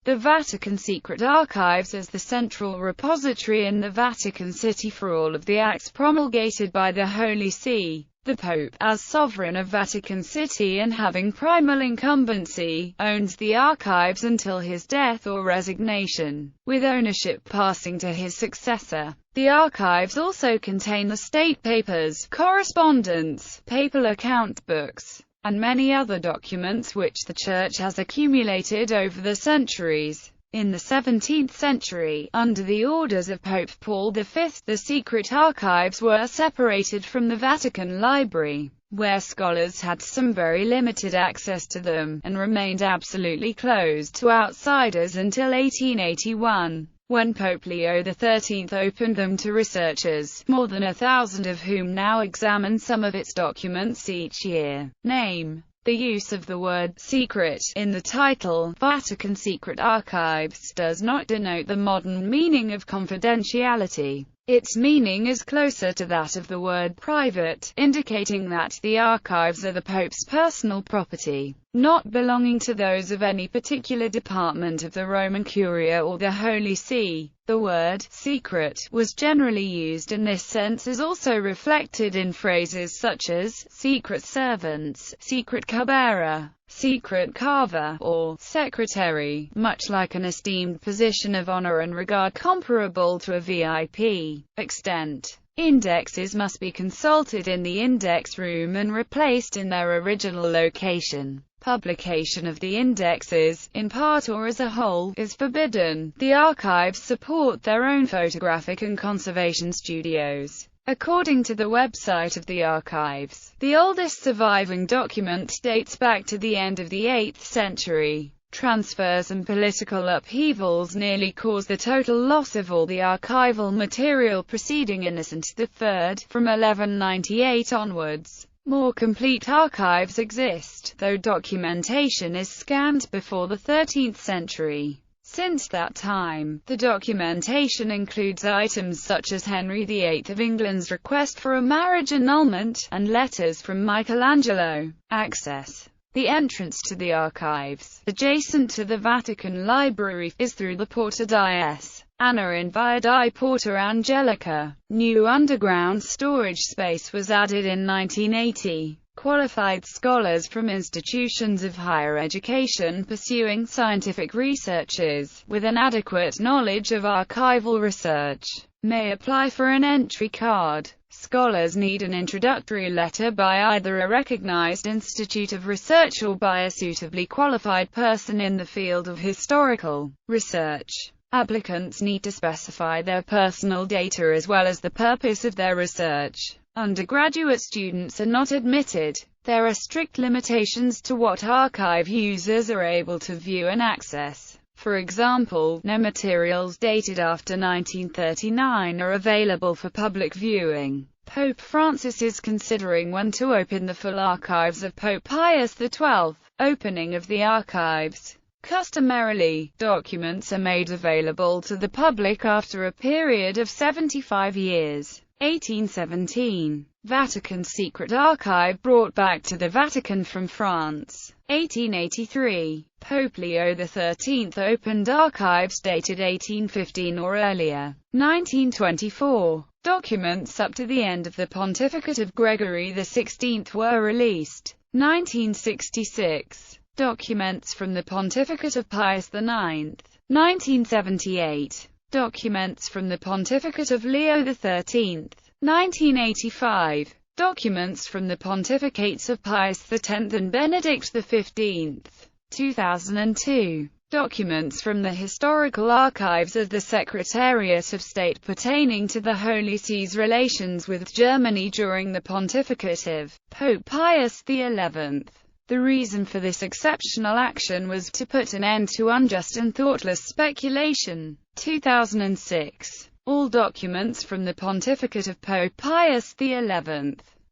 The Vatican Secret Archives is the central repository in the Vatican City for all of the acts promulgated by the Holy See. The Pope, as sovereign of Vatican City and having primal incumbency, owns the archives until his death or resignation, with ownership passing to his successor. The archives also contain the state papers, correspondence, papal account books, and many other documents which the Church has accumulated over the centuries. In the 17th century, under the orders of Pope Paul V, the secret archives were separated from the Vatican Library, where scholars had some very limited access to them, and remained absolutely closed to outsiders until 1881. When Pope Leo XIII opened them to researchers, more than 1,000 of whom now examine some of its documents each year. Name. The use of the word "secret" in the title, Vatican Secret Archives, does not denote the modern meaning of confidentiality. Its meaning is closer to that of the word "private," indicating that the archives are the Pope's personal property, not belonging to those of any particular department of the Roman Curia or the Holy See. The word "secret" was generally used in this sense, is also reflected in phrases such as "secret servants," "secret cupbearer," "secret carver," or "secretary," much like an esteemed position of honor and regard comparable to a VIP. Extent. Indexes must be consulted in the index room and replaced in their original location. Publication of the indexes, in part or as a whole, is forbidden. The archives support their own photographic and conservation studios. According to the website of the archives, the oldest surviving document dates back to the end of the 8th century. Transfers and political upheavals nearly caused the total loss of all the archival material preceding Innocent III, from 1198 onwards. More complete archives exist, though documentation is scant before the 13th century. Since that time, the documentation includes items such as Henry VIII of England's request for a marriage annulment, and letters from Michelangelo. Access. The entrance to the archives, adjacent to the Vatican Library, is through the Porta Dies Anna in Via di Porta Angelica. New underground storage space was added in 1980. Qualified scholars from institutions of higher education pursuing scientific researches, with an adequate knowledge of archival research, may apply for an entry card. Scholars need an introductory letter by either a recognized institute of research or by a suitably qualified person in the field of historical research. Applicants need to specify their personal data as well as the purpose of their research. Undergraduate students are not admitted. There are strict limitations to what archive users are able to view and access. For example, no materials dated after 1939 are available for public viewing. Pope Francis is considering when to open the full archives of Pope Pius XII. Opening of the archives. Customarily, documents are made available to the public after a period of 75 years. 1817. Vatican Secret Archive brought back to the Vatican from France. 1883. Pope Leo XIII opened archives dated 1815 or earlier. 1924. Documents up to the end of the pontificate of Gregory XVI were released. 1966. Documents from the pontificate of Pius IX. 1978. Documents from the pontificate of Leo XIII. 1985. Documents from the pontificates of Pius X and Benedict XV. 2002. Documents from the historical archives of the Secretariat of State pertaining to the Holy See's relations with Germany during the pontificate of Pope Pius XI. The reason for this exceptional action was to put an end to unjust and thoughtless speculation. 2006. All documents from the pontificate of Pope Pius XI.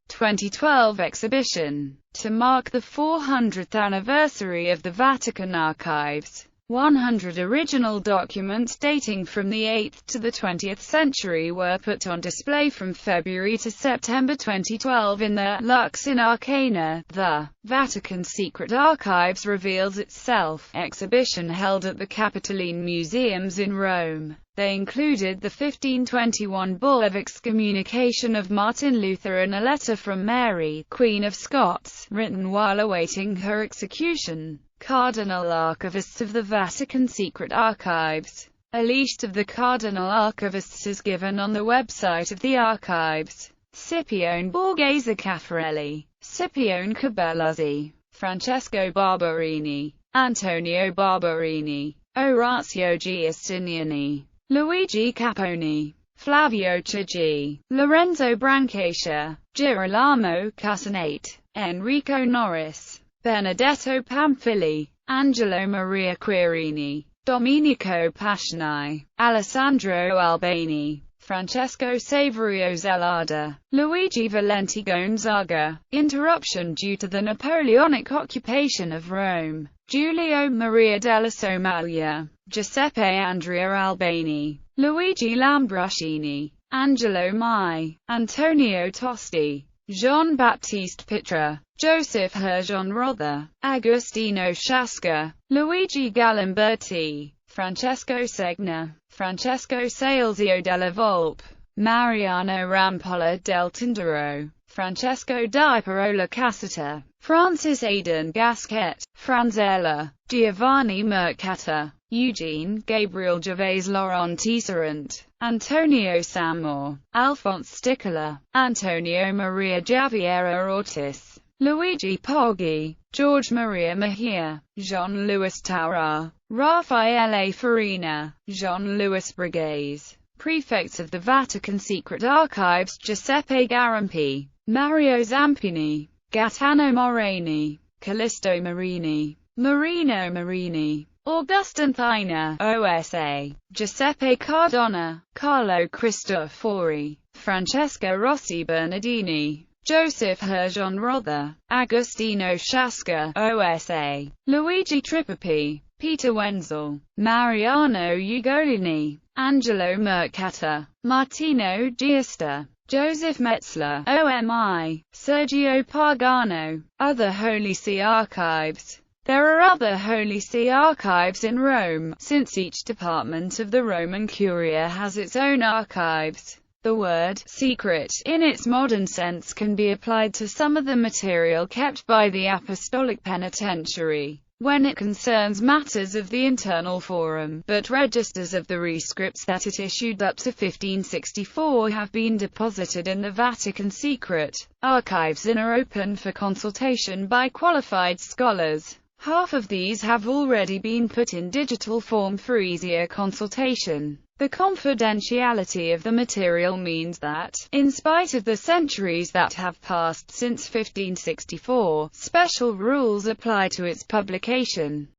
2012 exhibition. To mark the 400th anniversary of the Vatican Archives, 100 original documents dating from the 8th to the 20th century were put on display from February to September 2012 in the Lux in Arcana, the Vatican Secret Archives Reveals Itself exhibition held at the Capitoline Museums in Rome. They included the 1521 bull of excommunication of Martin Luther and a letter from Mary, Queen of Scots, written while awaiting her execution. Cardinal Archivists of the Vatican Secret Archives. A list of the Cardinal Archivists is given on the website of the archives. Scipione Borghese Caffarelli, Scipione Cabellazzi, Francesco Barberini, Antonio Barberini, Orazio Giustiniani, Luigi Caponi, Flavio Chigi, Lorenzo Brancaccia, Girolamo Casanate, Enrico Norris, Benedetto Pamphili, Angelo Maria Quirini, Domenico Pasciani, Alessandro Albani, Francesco Saverio Zelada, Luigi Valenti Gonzaga. Interruption due to the Napoleonic occupation of Rome. Giulio Maria della Somaglia, Giuseppe Andrea Albani, Luigi Lambruscini, Angelo Mai, Antonio Tosti, Jean-Baptiste Pitra, Joseph Herjean Rother, Agostino Sciasca, Luigi Galimberti, Francesco Segna, Francesco Salesio della Volpe, Mariano Rampolla del Tindaro, Francesco di Parola Casata, Francis Aidan Gasquet, Franzella, Giovanni Mercator, Eugene Gabriel Gervais Laurent Tisserant, Antonio Samor, Alphonse Stickler, Antonio Maria Javiera Ortiz, Luigi Poggi, George Maria Mejia, Jean-Louis Taura, Raffaele Farina, Jean-Louis Brigades. Prefects of the Vatican Secret Archives: Giuseppe Garampi, Mario Zampini, Gaetano Morini, Callisto Marini, Marino Marini, Augustin Thina, OSA, Giuseppe Cardona, Carlo Cristofori, Francesco Rossi Bernardini, Joseph Herjean Rother, Agostino Sciasca, OSA, Luigi Tripapi, Peter Wenzel, Mariano Ugolini, Angelo Mercator, Martino Giusta, Joseph Metzler, OMI, Sergio Pagano. Other Holy See Archives. There are other Holy See archives in Rome, since each department of the Roman Curia has its own archives. The word secret, in its modern sense, can be applied to some of the material kept by the Apostolic Penitentiary, when it concerns matters of the internal forum, but registers of the rescripts that it issued up to 1564 have been deposited in the Vatican Secret Archives and are open for consultation by qualified scholars. Half of these have already been put in digital form for easier consultation. The confidentiality of the material means that, in spite of the centuries that have passed since 1564, special rules apply to its publication.